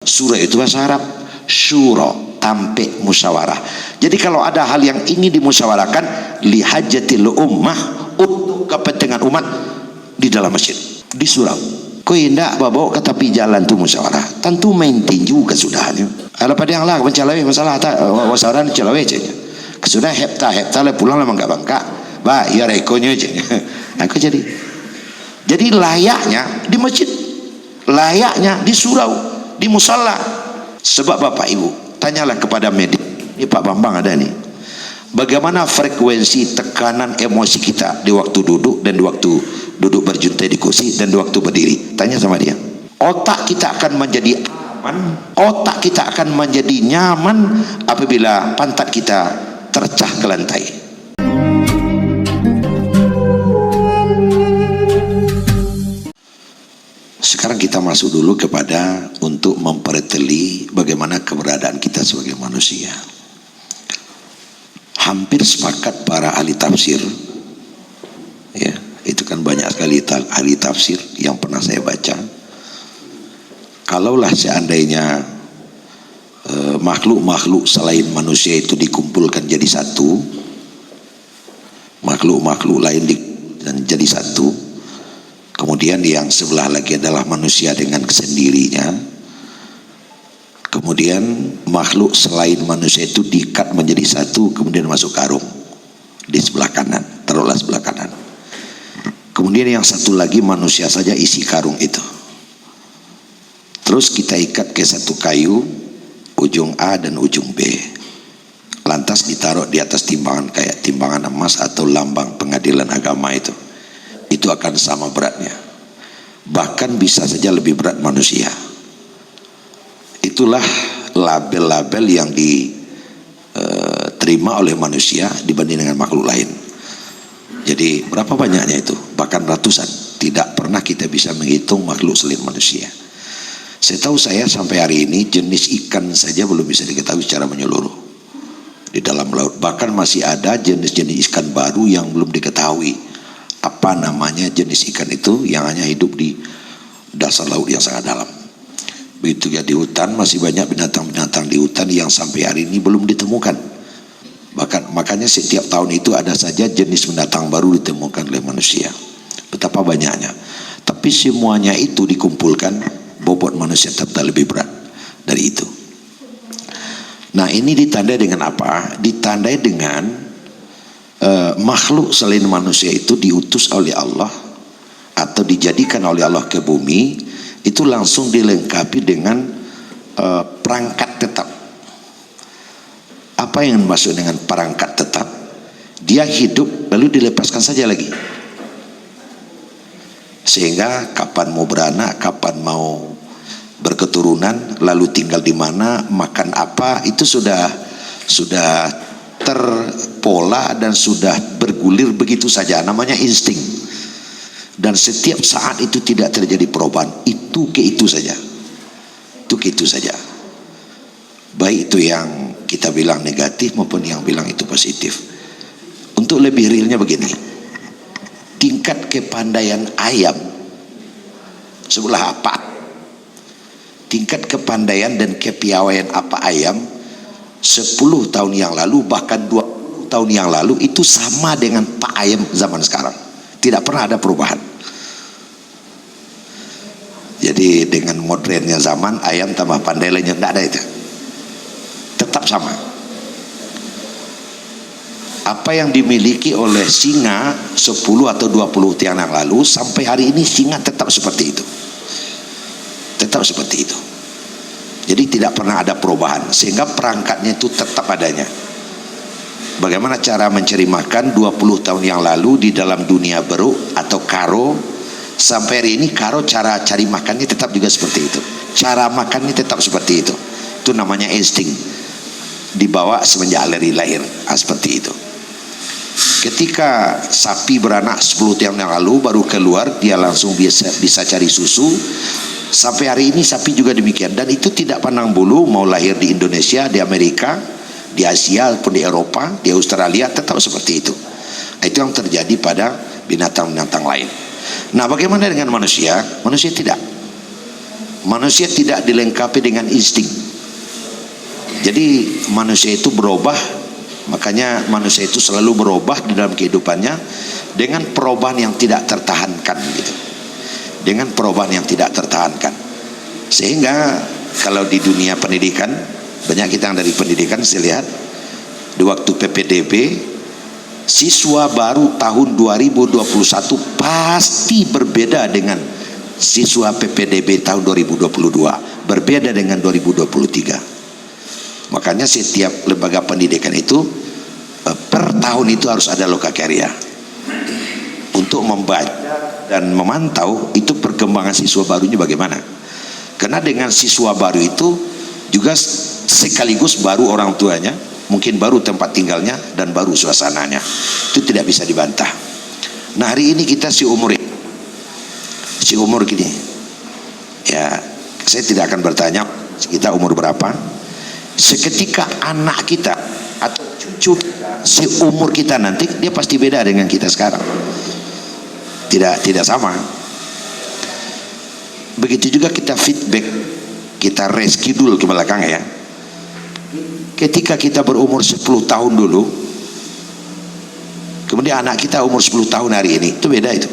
Syura itu bahasa Arab. Syuro, tampik musyawarah. Jadi kalau ada hal yang ingin dimusyawarahkan, lihajatil ummah, untuk kepentingan umat, di dalam masjid, di surau. Kau hendak bawa ke tepi jalan tu musyawarah, tentu main tinju kesudahannya. Ada pada yang lah mencalai masalah tak wasaran calai je. Kesudah hepta le pulang lama enggak bangka. Ba ya rekonya je. Aku jadi layaknya di masjid, layaknya di surau, di musalla. Sebab Bapak Ibu, tanyalah kepada media, ini Pak Bambang ada nih, bagaimana frekuensi tekanan emosi kita di waktu duduk dan di waktu duduk berjuntai di kursi dan di waktu berdiri. Tanya sama dia. Otak kita akan menjadi aman, otak kita akan menjadi nyaman apabila pantat kita tercah ke lantai. Sekarang kita masuk dulu kepada untuk memperteli bagaimana keberadaan kita sebagai manusia. Hampir sepakat para ahli tafsir, ya, itu kan banyak sekali ahli tafsir yang pernah saya baca. Kalaulah seandainya makhluk-makhluk selain manusia itu dikumpulkan jadi satu, makhluk-makhluk lain dan jadi satu, kemudian yang sebelah lagi adalah manusia dengan sendirinya, kemudian makhluk selain manusia itu diikat menjadi satu, kemudian masuk karung di sebelah kanan, taruhlah sebelah kanan. Kemudian yang satu lagi manusia saja isi karung itu. Terus kita ikat ke satu kayu, ujung A dan ujung B. Lantas ditaruh di atas timbangan kayak timbangan emas atau lambang pengadilan agama itu. Itu akan sama beratnya. Bahkan bisa saja lebih berat manusia. Itulah label-label yang diterima oleh manusia dibanding dengan makhluk lain. Jadi berapa banyaknya itu? Bahkan ratusan. Tidak pernah kita bisa menghitung makhluk selain manusia. Setahu saya sampai hari ini jenis ikan saja belum bisa diketahui secara menyeluruh di dalam laut. Bahkan masih ada jenis-jenis ikan baru yang belum diketahui apa namanya jenis ikan itu, yang hanya hidup di dasar laut yang sangat dalam. Begitu ya di hutan, masih banyak binatang-binatang di hutan yang sampai hari ini belum ditemukan. Bahkan makanya setiap tahun itu ada saja jenis binatang baru ditemukan oleh manusia. Betapa banyaknya. Tapi semuanya itu dikumpulkan, bobot manusia tetap lebih berat dari itu. Nah, ini ditandai dengan apa? Ditandai dengan makhluk selain manusia itu diutus oleh Allah atau dijadikan oleh Allah ke bumi, itu langsung dilengkapi dengan perangkat tetap. Apa yang dimaksud dengan perangkat tetap? Dia hidup lalu dilepaskan saja lagi, sehingga kapan mau beranak, kapan mau berketurunan, lalu tinggal di mana, makan apa, itu sudah terpola dan sudah bergulir begitu saja, namanya insting. Dan setiap saat itu tidak terjadi perubahan, itu ke itu saja, itu ke itu saja. Baik itu yang kita bilang negatif maupun yang bilang itu positif. Untuk lebih realnya begini, tingkat kepandaian ayam sebelah apa, tingkat kepandaian dan kepiawaian apa ayam 10 tahun yang lalu, bahkan 20 tahun yang lalu, itu sama dengan pak ayam zaman sekarang. Tidak pernah ada perubahan. Jadi dengan modernnya zaman, ayam tambah pandai lainnya tidak ada itu, tetap sama. Apa yang dimiliki oleh singa 10 atau 20 tahun yang lalu sampai hari ini, singa tetap seperti itu, tetap seperti itu. Jadi tidak pernah ada perubahan, sehingga perangkatnya itu tetap adanya. Bagaimana cara mencari makan 20 tahun yang lalu di dalam dunia beruk atau karo, sampai hari ini karo cara cari makannya tetap juga seperti itu, cara makannya tetap seperti itu. Itu namanya insting, dibawa semenjak dari lahir. Seperti itu. Ketika sapi beranak 10 tahun yang lalu baru keluar, dia langsung bisa cari susu. Sampai hari ini sapi juga demikian, dan itu tidak pandang bulu mau lahir di Indonesia, di Amerika, di Asia ataupun di Eropa, di Australia, tetap seperti itu. Itu yang terjadi pada binatang-binatang lain. Nah, bagaimana dengan manusia? Manusia tidak. Manusia tidak dilengkapi dengan insting. Jadi manusia itu berubah, makanya manusia itu selalu berubah di dalam kehidupannya dengan perubahan yang tidak tertahankan gitu. Dengan perubahan yang tidak tertahankan. Sehingga kalau di dunia pendidikan, banyak kita yang dari pendidikan saya lihat di waktu PPDB, siswa baru tahun 2021 pasti berbeda dengan siswa PPDB tahun 2022, berbeda dengan 2023. Makanya setiap lembaga pendidikan itu per tahun itu harus ada lokakarya untuk membaca dan memantau itu perkembangan siswa barunya bagaimana. Karena dengan siswa baru itu juga sekaligus baru orang tuanya, mungkin baru tempat tinggalnya dan baru suasananya. Itu tidak bisa dibantah. Nah, hari ini kita si umur gini. Ya, saya tidak akan bertanya kita umur berapa. Seketika anak kita atau cucu kita, seumur kita nanti, dia pasti beda dengan kita sekarang. Tidak sama. Begitu juga kita feedback, kita reschedule ke belakang ya. Ketika kita berumur 10 tahun dulu, kemudian anak kita umur 10 tahun hari ini, itu beda itu.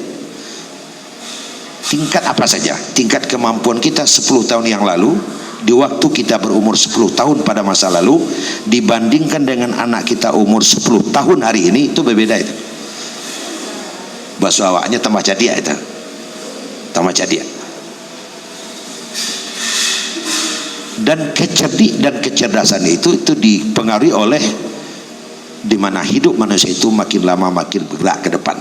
Tingkat apa saja? Tingkat kemampuan kita 10 tahun yang lalu, di waktu kita berumur 10 tahun pada masa lalu, dibandingkan dengan anak kita umur 10 tahun hari ini, itu berbeda itu. Bahasa awaknya tambah cadia itu. Tambah cadia. Dan kecerdik dan kecerdasan itu dipengaruhi oleh di mana hidup manusia itu makin lama makin bergerak ke depan.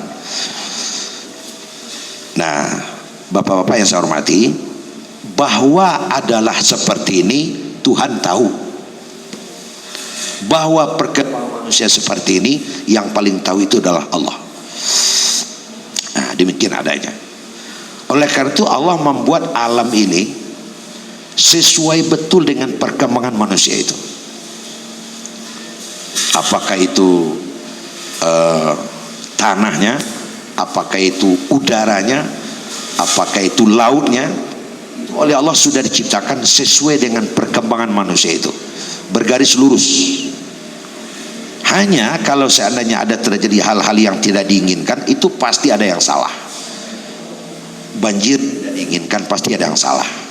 Nah, bapak-bapak yang saya hormati, bahwa adalah seperti ini Tuhan tahu. Bahwa perkembangan manusia seperti ini yang paling tahu itu adalah Allah. Nah, demikian adanya. Oleh karena itu Allah membuat alam ini sesuai betul dengan perkembangan manusia itu. Apakah itu tanahnya, apakah itu udaranya, apakah itu lautnya, oleh Allah sudah diciptakan sesuai dengan perkembangan manusia itu, bergaris lurus. Hanya kalau seandainya ada terjadi hal-hal yang tidak diinginkan, itu pasti ada yang salah. Banjir tidak diinginkan, pasti ada yang salah.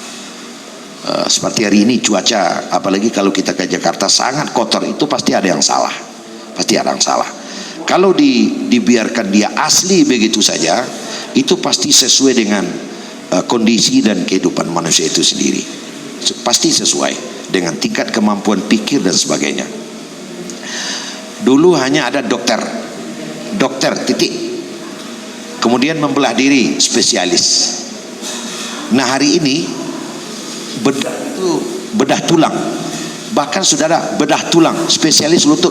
Seperti hari ini cuaca, apalagi kalau kita ke Jakarta sangat kotor, itu pasti ada yang salah. Pasti ada yang salah. Kalau dibiarkan dia asli begitu saja, itu pasti sesuai dengan kondisi dan kehidupan manusia itu sendiri. Pasti sesuai dengan tingkat kemampuan pikir dan sebagainya. Dulu hanya ada dokter titik, kemudian membelah diri spesialis. Nah, hari ini bedah itu bedah tulang, bahkan sudah ada bedah tulang spesialis lutut,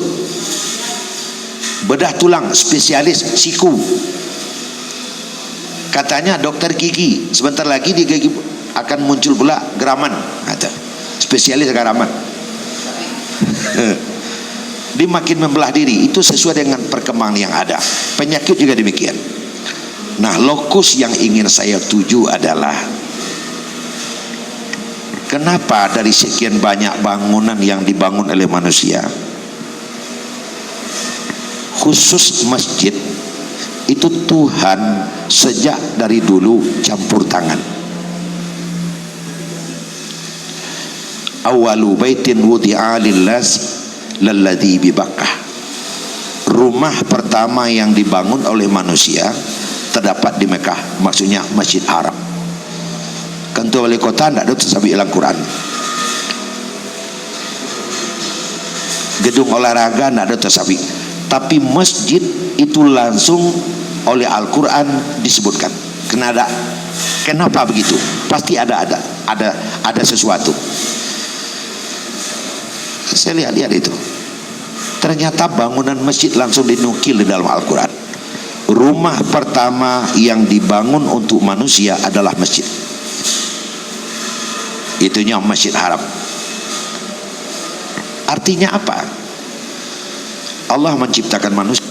bedah tulang spesialis siku. Katanya dokter gigi sebentar lagi di gigi akan muncul pula geraman, kata spesialis geraman. Dia makin membelah diri, itu sesuai dengan perkembangan yang ada. Penyakit juga demikian. Nah, lokus yang ingin saya tuju adalah kenapa dari sekian banyak bangunan yang dibangun oleh manusia, khusus masjid itu Tuhan sejak dari dulu campur tangan. Awalu baitin wudi'a lillas lalladzi bi Bakkah. Rumah pertama yang dibangun oleh manusia terdapat di Mekah, maksudnya Masjid Haram. Kantor wali kota tidak ada tersabi dalam Quran. Gedung olahraga tidak ada tersabi. Tapi masjid itu langsung oleh Al-Quran disebutkan. Kenapa begitu? Pasti ada sesuatu. Saya lihat itu. Ternyata bangunan masjid langsung dinukil di dalam Al-Quran. Rumah pertama yang dibangun untuk manusia adalah masjid. Itunya Masjid Haram. Artinya apa? Allah menciptakan manusia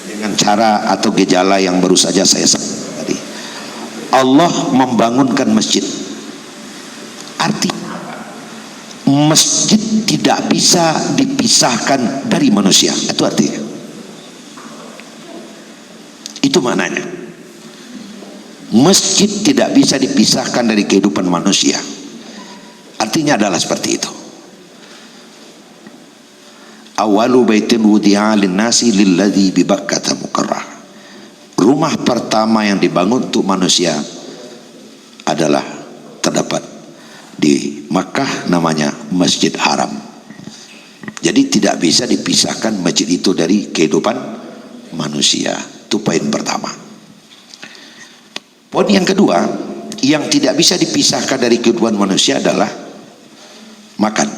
dengan cara atau gejala yang baru saja saya sebut tadi. Allah membangunkan masjid. masjid tidak bisa dipisahkan dari manusia. Itu artinya. Itu maknanya. Masjid tidak bisa dipisahkan dari kehidupan manusia. Artinya adalah seperti itu. Awalu baitin wudi'a linnasi lilladzi bi Bakkah mukarrah. Rumah pertama yang dibangun untuk manusia adalah terdapat di Makkah, namanya Masjid Haram. Jadi tidak bisa dipisahkan masjid itu dari kehidupan manusia. Itu poin pertama. Poin yang kedua, yang tidak bisa dipisahkan dari kehidupan manusia adalah makan.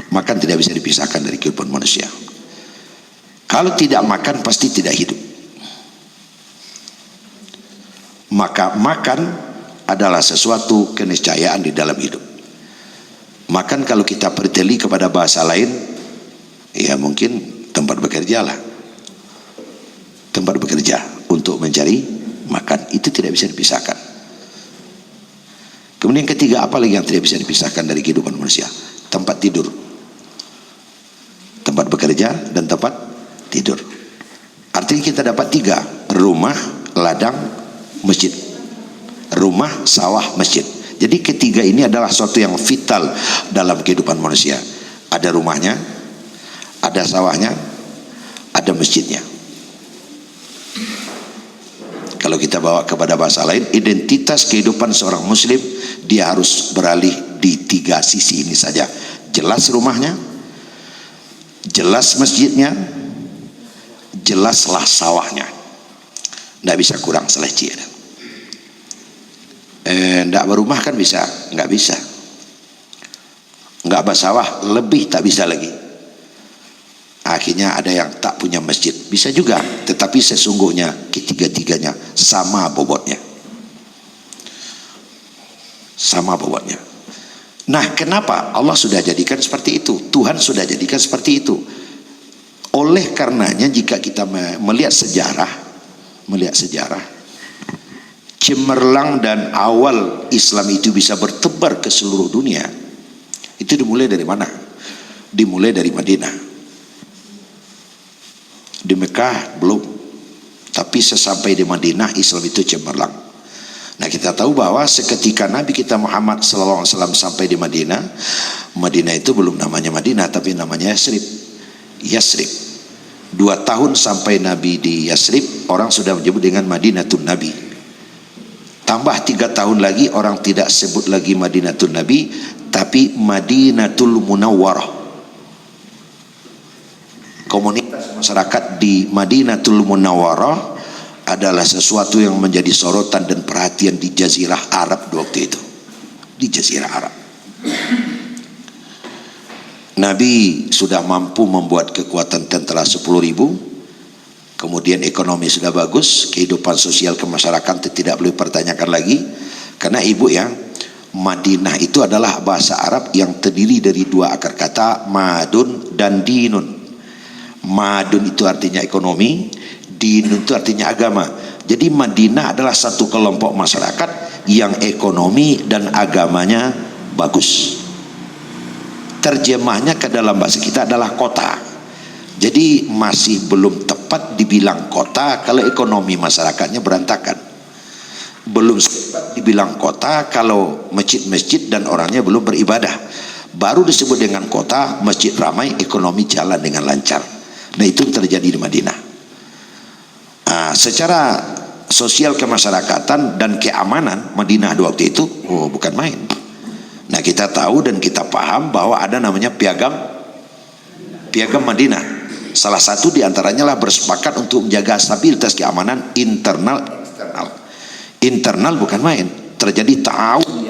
Makan tidak bisa dipisahkan dari kehidupan manusia. Kalau tidak makan pasti tidak hidup. Maka makan adalah sesuatu keniscayaan di dalam hidup. Makan kalau kita perteli kepada bahasa lain, ya mungkin tempat bekerja lah. Tempat bekerja untuk mencari makan, itu tidak bisa dipisahkan. Kemudian yang ketiga, apa lagi yang tidak bisa dipisahkan dari kehidupan manusia? Tempat tidur. Tempat bekerja dan tempat tidur. Artinya kita dapat tiga: rumah, ladang, masjid. Rumah, sawah, masjid. Jadi ketiga ini adalah sesuatu yang vital dalam kehidupan manusia. Ada rumahnya, ada sawahnya, ada masjidnya. Kalau kita bawa kepada bahasa lain, identitas kehidupan seorang muslim, dia harus beralih di tiga sisi ini saja. Jelas rumahnya, jelas masjidnya, jelaslah sawahnya. Tidak bisa kurang seleci. Tidak berumah kan bisa? Nggak bisa. Nggak bersawah, lebih tak bisa lagi. Akhirnya ada yang tak punya masjid. Bisa juga, tetapi sesungguhnya ketiga-tiganya sama bobotnya. Sama bobotnya. Nah, kenapa Allah sudah jadikan seperti itu? Tuhan sudah jadikan seperti itu. Oleh karenanya jika kita melihat sejarah, cemerlang dan awal Islam itu bisa bertebar ke seluruh dunia, itu dimulai dari mana? Dimulai dari Madinah. Di Mekah belum, tapi sesampai di Madinah Islam itu cemerlang. Nah, kita tahu bahwa seketika Nabi kita Muhammad SAW sampai di Madinah, Madinah itu belum namanya Madinah, tapi namanya Yasrib. 2 tahun sampai Nabi di Yasrib, orang sudah menyebut dengan Madinatun Nabi. Tambah 3 tahun lagi, orang tidak sebut lagi Madinatun Nabi, tapi Madinatul Munawwarah. Komunitas masyarakat di Madinatul Munawwarah adalah sesuatu yang menjadi sorotan dan perhatian di Jazirah Arab waktu itu. Di Jazirah Arab. Nabi sudah mampu membuat kekuatan tentara 10.000. Kemudian ekonomi sudah bagus, kehidupan sosial kemasyarakatan tidak boleh dipertanyakan lagi. Karena ibu ya, Madinah itu adalah bahasa Arab yang terdiri dari 2 akar kata, madun dan dinun. Madun itu artinya ekonomi, dinun itu artinya agama. Jadi Madinah adalah satu kelompok masyarakat yang ekonomi dan agamanya bagus. Terjemahnya ke dalam bahasa kita adalah kota. Jadi masih belum tepat dibilang kota kalau ekonomi masyarakatnya berantakan. Belum tepat dibilang kota kalau masjid-masjid dan orangnya belum beribadah. Baru disebut dengan kota, masjid ramai, ekonomi jalan dengan lancar. Nah, itu terjadi di Madinah. Nah, secara sosial kemasyarakatan dan keamanan Madinah waktu itu bukan main. Nah, kita tahu dan kita paham bahwa ada namanya piagam Madinah. Salah satu diantaranya lah bersepakat untuk menjaga stabilitas keamanan internal eksternal. Internal bukan main. Terjadi ta'awun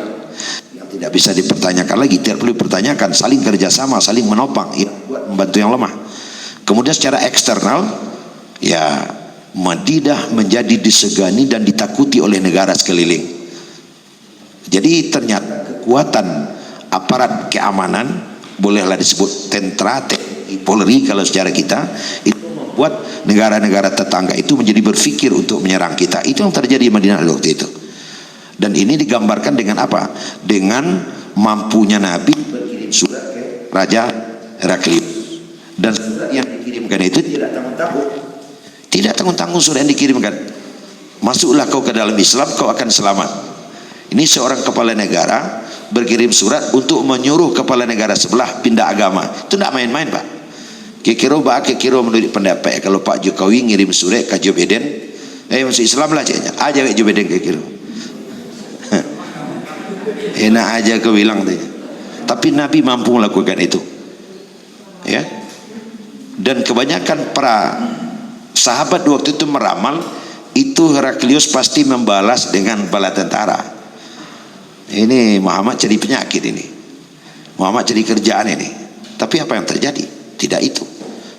yang tidak bisa dipertanyakan lagi, tidak perlu dipertanyakan, saling kerjasama, saling menopang, ya, buat membantu yang lemah. Kemudian secara eksternal, ya, Madinah menjadi disegani dan ditakuti oleh negara sekeliling. Jadi ternyata kekuatan aparat keamanan, bolehlah disebut tentara, TNI, Polri kalau secara kita, itu membuat negara-negara tetangga itu menjadi berpikir untuk menyerang kita. Itu yang terjadi di Madinah waktu itu. Dan ini digambarkan dengan apa? Dengan mampunya Nabi berkirim surat ke Raja Heraklius, dan surat yang dikirimkan itu tidak tanggung-tanggung. Tidak tanggung-tanggung surat yang dikirimkan. Masuklah kau ke dalam Islam, kau akan selamat. Ini seorang kepala negara berkirim surat untuk menyuruh kepala negara sebelah pindah agama. Itu tidak main-main, Pak. Kira-kira menurut pendapat, kalau Pak Jokowi ngirim surat ke Joe Biden, masuk Islam lah caknya. Aja Joe Biden kira-kira. Enak aja kau bilang tanya. Tapi Nabi mampu melakukan itu. Ya. Dan kebanyakan para sahabat waktu itu meramal itu Heraklius pasti membalas dengan bala tentara. Ini Muhammad jadi penyakit ini. Muhammad jadi kerjaan ini. Tapi apa yang terjadi? Tidak itu.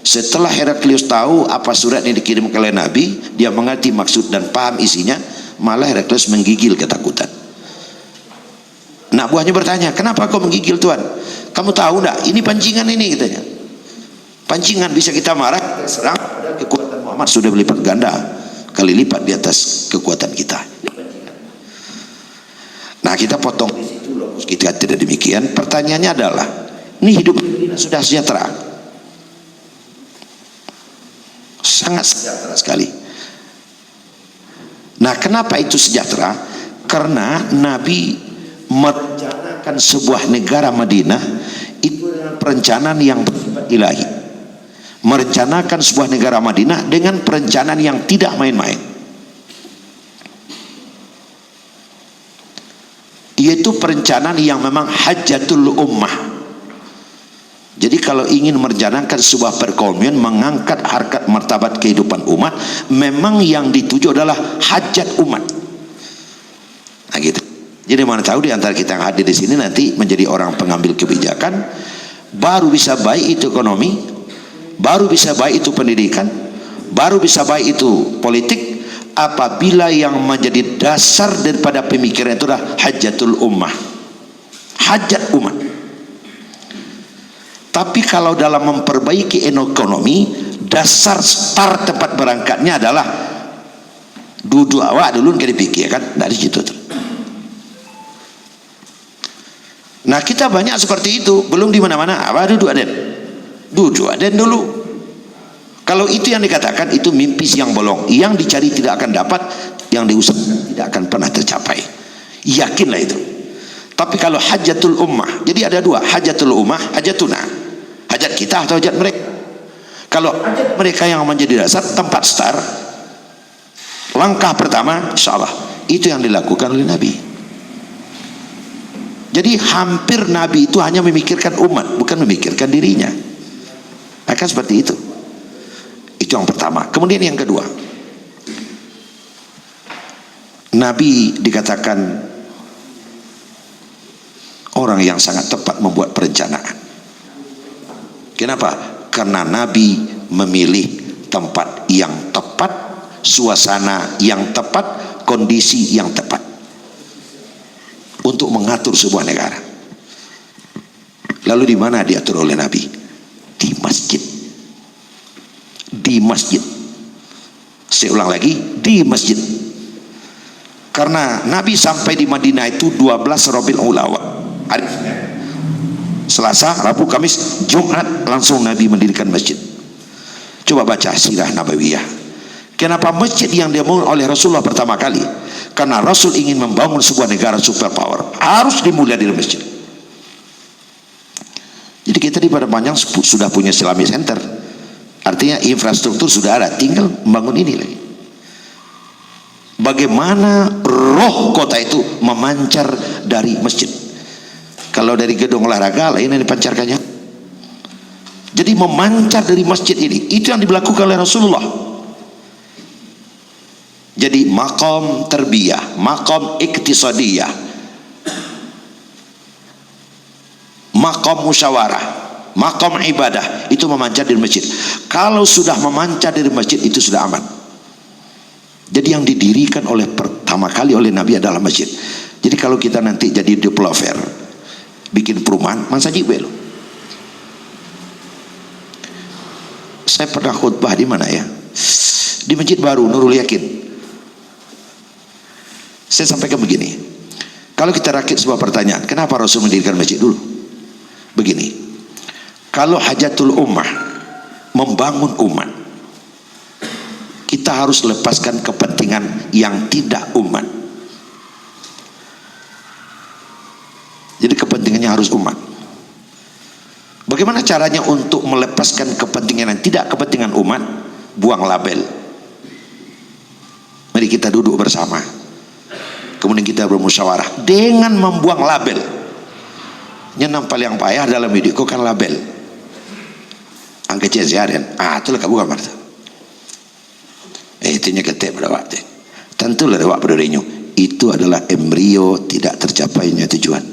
Setelah Heraklius tahu apa surat yang dikirim oleh Nabi, dia mengerti maksud dan paham isinya, malah Heraklius menggigil ketakutan. Anak buahnya bertanya, kenapa kau menggigil Tuhan? Kamu tahu enggak? Ini pancingan ini, katanya. Pancingan bisa kita marah, kita serang, padahal kekuatan Muhammad sudah berlipat ganda kali lipat di atas kekuatan kita. Nah, kita potong di situ loh. Kita tidak demikian. Pertanyaannya adalah, ini hidup sudah sejahtera, sangat sejahtera sekali. Nah, kenapa itu sejahtera? Karena Nabi merencanakan sebuah negara Madinah itu dengan perencanaan yang bersifat ilahi. Merencanakan sebuah negara Madinah dengan perencanaan yang tidak main-main, yaitu perencanaan yang memang hajatul ummah. Jadi kalau ingin merencanakan sebuah perekonomian, mengangkat harkat martabat kehidupan umat, memang yang dituju adalah hajat umat. Nah gitu. Jadi mana tahu di antara kita yang hadir di sini nanti menjadi orang pengambil kebijakan, baru bisa baik itu ekonomi, baru bisa baik itu pendidikan, baru bisa baik itu politik, apabila yang menjadi dasar daripada pemikiran itu adalah hajatul ummah, hajat umat. Tapi kalau dalam memperbaiki ekonomi, dasar start tempat berangkatnya adalah duduk awak dulu kan dipikirkan dari situ tuh. Nah, kita banyak seperti itu, belum di mana-mana. Apa duduk aden dulu. Kalau itu yang dikatakan, itu mimpi siang bolong. Yang dicari tidak akan dapat, yang diusahakan tidak akan pernah tercapai. Yakinlah itu. Tapi kalau hajatul ummah, jadi ada dua, hajatul ummah, hajatuna. Hajat kita atau hajat mereka. Kalau hajat mereka yang menjadi dasar tempat start, langkah pertama, insya Allah itu yang dilakukan oleh Nabi. Jadi hampir Nabi itu hanya memikirkan umat, bukan memikirkan dirinya. Akan seperti itu. Itu yang pertama. Kemudian yang kedua, Nabi dikatakan orang yang sangat tepat membuat perencanaan. Kenapa? Karena Nabi memilih tempat yang tepat, suasana yang tepat, kondisi yang tepat untuk mengatur sebuah negara. Lalu di mana diatur oleh Nabi? Di masjid. Di masjid. Saya ulang lagi, di masjid. Karena Nabi sampai di Madinah itu 12 Rabiul Awwal. Hari Selasa, Rabu, Kamis, Jumat langsung Nabi mendirikan masjid. Coba baca sirah Nabawiyah. Kenapa masjid yang dibangun oleh Rasulullah pertama kali? Karena Rasul ingin membangun sebuah negara superpower, harus dimulai dari masjid. Jadi kita di Padang Panjang sudah punya Islamic Center, artinya infrastruktur sudah ada, tinggal membangun ini lagi. Bagaimana roh kota itu memancar dari masjid? Kalau dari gedung olahraga lain yang dipancarkannya. Jadi memancar dari masjid ini, itu yang dilakukan oleh Rasulullah. Jadi makom terbiyah, makom iktisadiyah, makom musyawarah, makom ibadah, itu memancar dari masjid. Kalau sudah memancar dari masjid, itu sudah aman. Jadi yang didirikan oleh pertama kali oleh Nabi adalah masjid. Jadi kalau kita nanti jadi developer, bikin perumahan, masa jiwe loh. Saya pernah khutbah di mana ya? Di Masjid Baru Nurul Yakin. Saya sampaikan begini, Kalau kita rakit sebuah pertanyaan, kenapa Rasul mendirikan masjid dulu? Begini, kalau hajatul ummah, membangun umat, kita harus lepaskan kepentingan yang tidak umat. Jadi kepentingannya harus umat. Bagaimana caranya untuk melepaskan kepentingan yang tidak kepentingan umat? Buang label. Mari kita duduk bersama, kemudian kita bermusyawarah dengan membuang label. Yang paling payah dalam hidupku kan label. Angka cian itulah kamu gambar tu. Itunya ketek pada waktu. Tentulah awak pada renyu. Itu adalah embrio tidak tercapainya tujuan.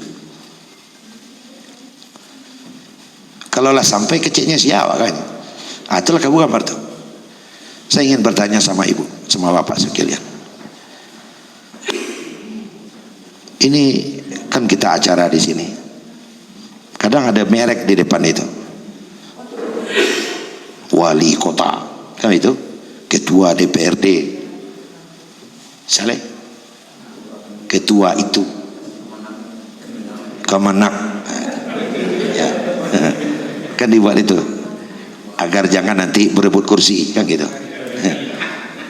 Kalaulah sampai kecilnya siapa kan? Itulah kamu gambar tu. Saya ingin bertanya sama ibu, sama bapak sekalian. Ini kan kita acara di sini. Kadang ada merek di depan itu. Wali kota, kan itu? Ketua DPRD. Saleh. Ketua itu. Kemenak. Ya. Kan dibuat itu. Agar jangan nanti berebut kursi, kan gitu.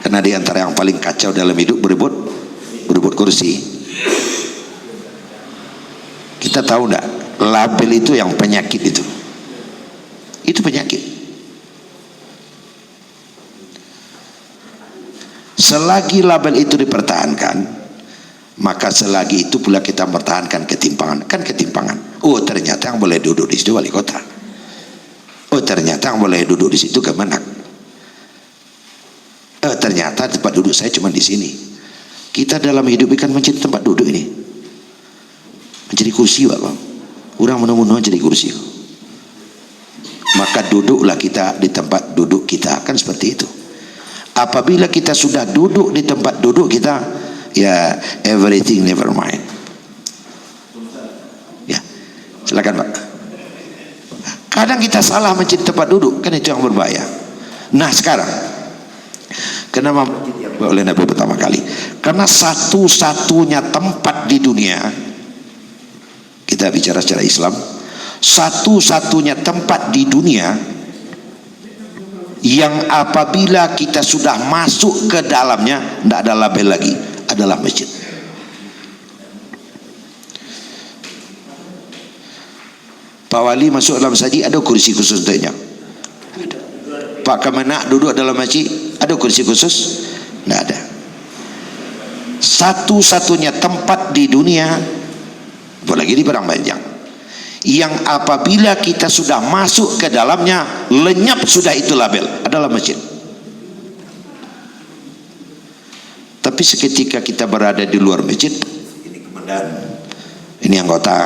Karena di antara yang paling kacau dalam hidup berebut kursi. Kita tahu enggak, label itu yang penyakit itu. Itu penyakit. Selagi label itu dipertahankan, maka selagi itu pula kita mempertahankan ketimpangan. Kan ketimpangan. Oh, ternyata yang boleh duduk di situ wali kota. Oh, ternyata yang boleh duduk di situ Kemenak. Ternyata tempat duduk saya cuma di sini. Kita dalam hidup kan mencari tempat duduk ini. Mencari kursi, Pak. Orang menemukan mencari kursi. Maka duduklah kita di tempat duduk kita, kan seperti itu. Apabila kita sudah duduk di tempat duduk kita, ya everything never mind. Ya, silakan Pak. Kadang kita salah mencari tempat duduk, kan itu yang berbahaya. Nah sekarang, kenapa oleh Nabi pertama kali? Karena satu-satunya tempat di dunia, kita bicara secara Islam, satu-satunya tempat di dunia yang apabila kita sudah masuk ke dalamnya tidak ada label lagi, adalah masjid. Pak Wali masuk dalam masjid, ada kursi khusus untuknya. Pak Kemenak duduk dalam masjid, ada kursi khusus? Tidak ada. Satu-satunya tempat di dunia, apalagi di Padang Panjang, yang apabila kita sudah masuk ke dalamnya, lenyap sudah itu label, adalah masjid. Tapi seketika kita berada di luar masjid, ini komandan, ini anggota,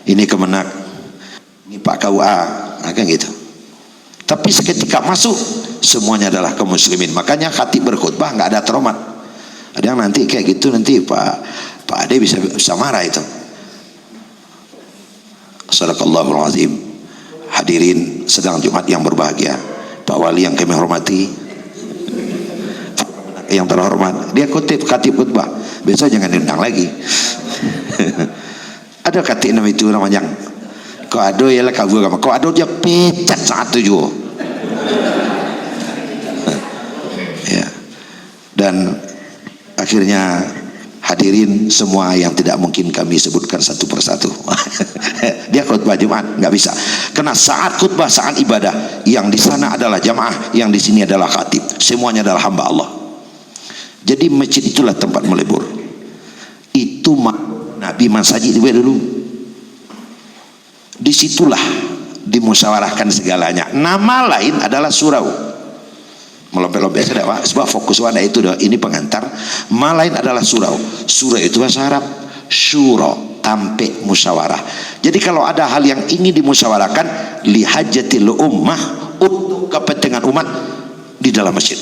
ini Kemenak, ini Pak KUA, kan gitu. Tapi seketika masuk, semuanya adalah kaum muslimin. Makanya khatib berkhutbah nggak ada terhormat. Ada yang nanti kayak gitu, nanti Pak Ade bisa marah itu. Sadaqallahul azim. Hadirin sedang Jumat yang berbahagia, Pak Wali yang kami hormati, yang terhormat, dia khatib khutbah, besok jangan diundang lagi. Ada khatib nama itu namanya, kau ado ialah kabur kamu, kau ado dia pecat saat itu juga. Ya. Dan akhirnya hadirin semua yang tidak mungkin kami sebutkan satu persatu. Dia khutbah Jumat nggak bisa, karena saat khutbah saat ibadah, yang di sana adalah jamaah, yang di sini adalah khatib, semuanya adalah hamba Allah. Jadi masjid itulah tempat melebur. Itu Nabi masjid dulu. Disitulah dimusyawarahkan segalanya. Nama lain adalah surau. Melompat-lompat saja, Pak. Sebab fokus wadah itu dah, ini pengantar. Ma lain adalah surau. Surau itu bahasa Arab. Syuro, tampik musyawarah. Jadi kalau ada hal yang ingin dimusyawarahkan, lihajatil ummah, untuk kepentingan umat, di dalam masjid,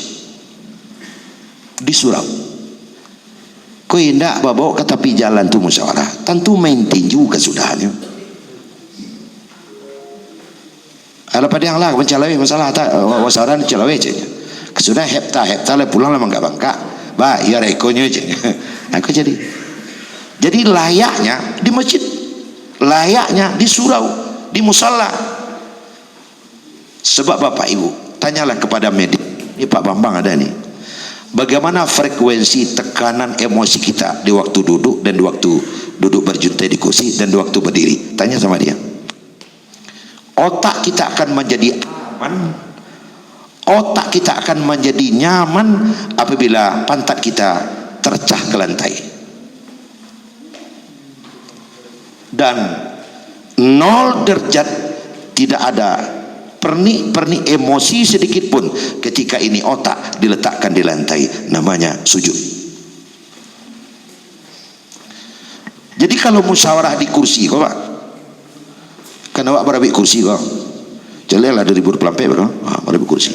di surau. Kau tidak bawa ke tepi jalan tu musyawarah, tentu maintain juga sudahnya. Ada pada yang lah mencalai masalah tak wasaran calai je. Sudah hepta le pulang lah enggak bangka. Ba ya rekonya je. Aku jadi Jadi layaknya di masjid, layaknya di surau, di musalla. Sebab Bapak Ibu, tanyalah kepada media, ini Pak Bambang ada nih, bagaimana frekuensi tekanan emosi kita di waktu duduk dan di waktu duduk berjuntai di kursi dan di waktu berdiri. Tanya sama dia. Otak kita akan menjadi aman, otak kita akan menjadi nyaman apabila pantat kita tercah ke lantai. Dan 0 derajat, tidak ada pernik-pernik emosi sedikit pun ketika ini otak diletakkan di lantai, namanya sujud. Jadi kalau musyawarah di kursi kok Pak, kan awak berabik kursi kok, jelelah dari buru pelampai bro, berabik kursi.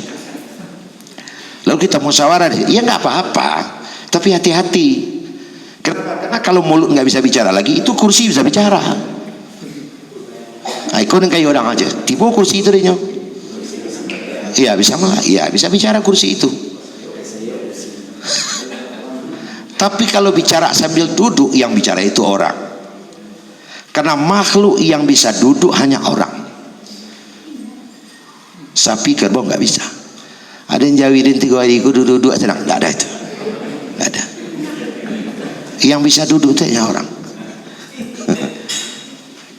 Lalu kita musyawarah, ya nggak apa-apa, tapi hati-hati. Karena kalau mulut nggak bisa bicara lagi, itu kursi bisa bicara. Nah, ikut kayak orang aja, tiba kursi itu deh. Iya bisa malah, iya bisa bicara kursi itu. Tapi kalau bicara sambil duduk, yang bicara itu orang. Karena makhluk yang bisa duduk hanya orang. Sapi kerbau nggak bisa. Ada yang jawidin 3 hari ku duduk-duduk senang, nggak ada itu, nggak ada. Yang bisa duduk itu hanya orang.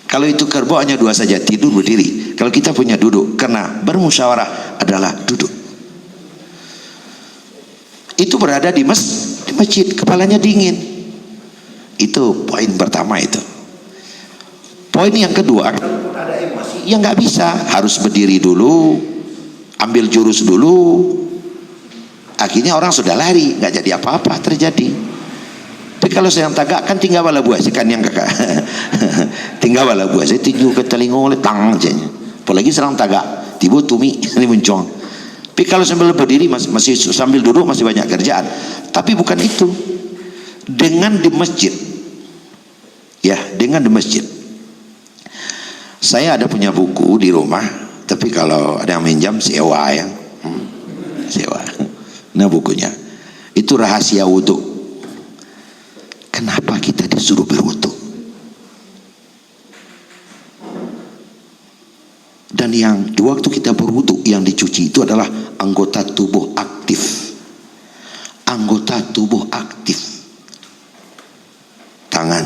Kalau itu kerbau hanya 2 saja, tidur berdiri. Kalau kita punya duduk, karena bermusyawarah adalah duduk. Itu berada di masjid, kepalanya dingin. Itu poin pertama itu. Poin yang kedua, ada emosi, ya nggak bisa, harus berdiri dulu, ambil jurus dulu. Akhirnya orang sudah lari, nggak jadi apa-apa terjadi. Tapi kalau saya yang tagak kan tinggal bala buah kan yang kakak tinggal bala buah saya tinju ke telinga oleh tang aja. Apalagi serang tagak tiba tumi ini muncul. Tapi kalau sambil berdiri masih sambil duduk masih banyak kerjaan. Tapi bukan itu. Dengan di masjid, ya dengan di masjid. Saya ada punya buku di rumah, tapi kalau ada yang minjam sewa ya, sewa. Nah bukunya itu rahasia wudhu. Kenapa kita disuruh berwudu? Dan yang di waktu kita berwudu yang dicuci itu adalah anggota tubuh aktif. Anggota tubuh aktif. Tangan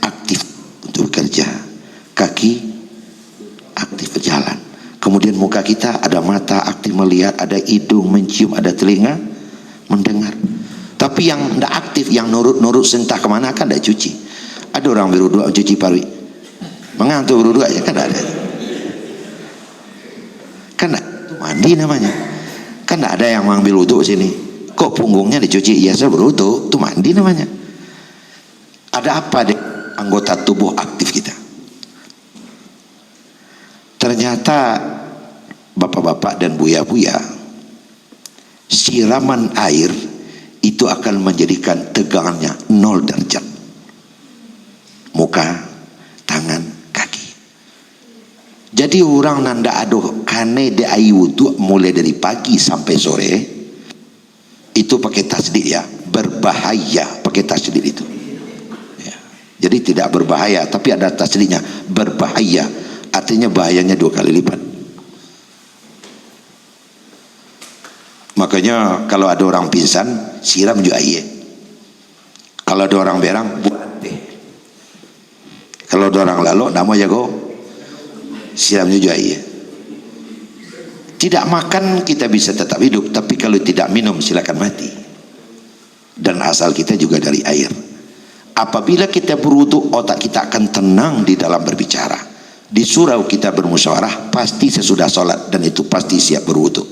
aktif untuk bekerja, kaki aktif berjalan. Kemudian muka kita ada mata aktif melihat, ada hidung mencium, ada telinga mendengar. Tapi yang tidak aktif, yang nurut-nurut sentah kemana kan tidak cuci. Ada orang berwudu cuci parwi, mengantuk berwudu aja kan ada. Kan itu mandi namanya. Kan tidak ada yang mengambil wudu sini. Kok punggungnya dicuci? Ya saya berwudu, itu mandi namanya. Ada apa deh anggota tubuh aktif kita? Ternyata bapak-bapak dan buya-buya, siraman air itu akan menjadikan tegangannya 0 derajat. Muka, tangan, kaki. Jadi orang nanda aduh kane de ayu wudu mulai dari pagi sampai sore itu pakai tasdid ya, berbahaya pakai tasdid itu. Ya. Jadi tidak berbahaya, tapi ada tasdidnya berbahaya. Artinya bahayanya 2 kali lipat. Makanya kalau ada orang pingsan siram juga iya. Kalau ada orang berang buat deh. Kalau ada orang lalu nama jago siram juga iya. Tidak makan kita bisa tetap hidup, tapi kalau tidak minum silakan mati. Dan asal kita juga dari air. Apabila kita berwudu, otak kita akan tenang di dalam berbicara. Di surau kita bermusyawarah pasti sesudah sholat, dan itu pasti siap berwudu.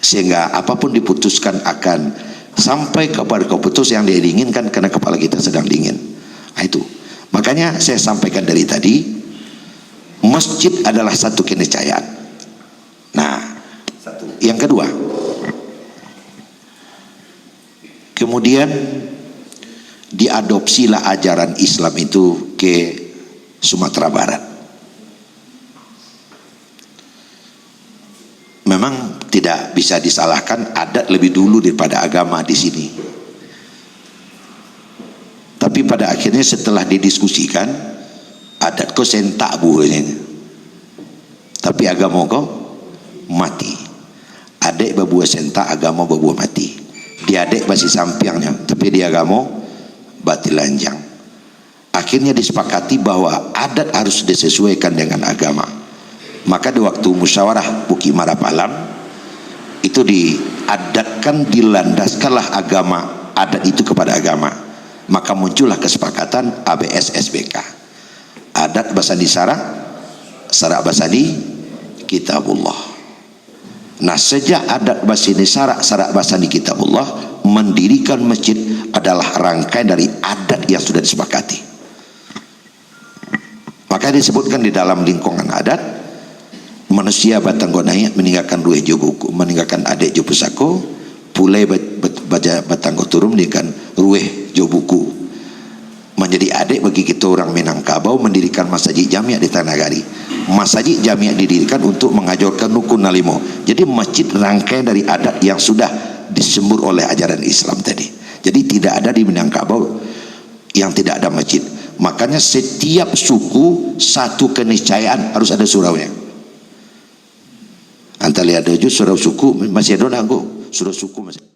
Sehingga apapun diputuskan akan sampai kepada keputusan yang dia inginkan, karena kepala kita sedang dingin. Nah, itu makanya saya sampaikan dari tadi, masjid adalah satu keniscayaan. Nah, yang kedua, kemudian diadopsilah ajaran Islam itu ke Sumatera Barat. Memang tidak bisa disalahkan, adat lebih dulu daripada agama di sini. akhirnya setelah didiskusikan, adat kau sentak buahnya, tapi agama kau mati. Adik berbuah sentak, agama berbuah mati. Dia adik masih sampiangnya, tapi dia agama batilanjang. Akhirnya disepakati bahwa adat harus disesuaikan dengan agama. Maka di waktu musyawarah Bukit Marapalam itu diadatkan, dilandaskanlah agama, adat itu kepada agama. Maka muncullah kesepakatan ABS SBK, adat basani sarak, sarak basani kitabullah. Nah, sejak adat basani sarak, sarak basani kitabullah, mendirikan masjid adalah rangkaian dari adat yang sudah disepakati. Maka disebutkan di dalam lingkungan adat, manusia batang gonai meninggalkan rueh jobuku, meninggalkan adik jopusako, pulai baca batang turun meninggalkan rueh jobuku. Menjadi adik bagi kita orang Minangkabau mendirikan masjid jamiah di Tanagari. Masjid jamiah didirikan untuk mengajarkan rukun nalimo. Jadi masjid rangkaian dari adat yang sudah disembur oleh ajaran Islam tadi. Jadi tidak ada di Minangkabau yang tidak ada masjid. Makanya setiap suku satu keniscayaan harus ada suraunya. Antara ada surau suku masih ada nanggo surau suku masih.